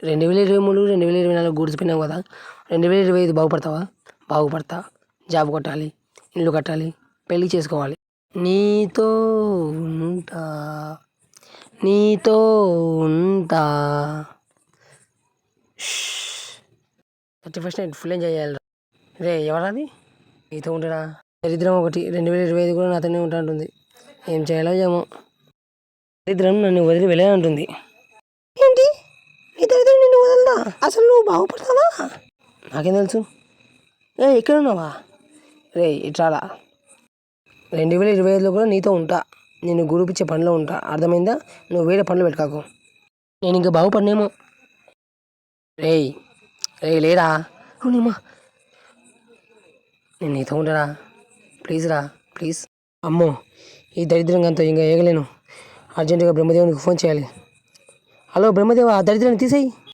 2023, 2024 గూడ్చిపోయినావు కదా. 2025 బాగుపడతావా? బాగుపడతా. జాబ్ కొట్టాలి, ఇల్లు కట్టాలి, పెళ్ళి చేసుకోవాలి. నీతో ఉంటా, నీతో ఉంటా. 31st నైట్ ఫుల్ ఎంజాయ్ చేయాలి. రే ఎవరది? నీతో ఉంటాడా? దరిద్రం ఒకటి 2025 కూడా నాతోనే ఉంటా ఉంటుంది. ఏం చేయాలో ఏమో. దరిద్రం నన్ను వదిలి వెళ్ళే ఉంటుంది. ఏంటి నీ దరిద్రం నిన్ను వదలదా? అసలు నువ్వు బాగుపడతావా? నాకేం తెలుసు. ఎక్కడ ఉన్నావా? రే ఇట్రాలా. 2025లో కూడా నీతో ఉంటా. నేను గుడిపించే పనిలో ఉంటా. అర్థమైందా? నువ్వు వేరే పనులు పెట్టుకోకు. నేను ఇంకా బాగుపడినేమో. రేయ్ రే లేరా? అవునమ్మా, నేను నీతో ఉంటారా? ప్లీజ్ రా, ప్లీజ్. అమ్మో, ఈ దరిద్రంగా ఇంకా ఏగలేను. అర్జెంటుగా బ్రహ్మదేవునికి ఫోన్ చేయాలి. హలో బ్రహ్మదేవ, ఆ దరిద్రాన్ని తీసేయి.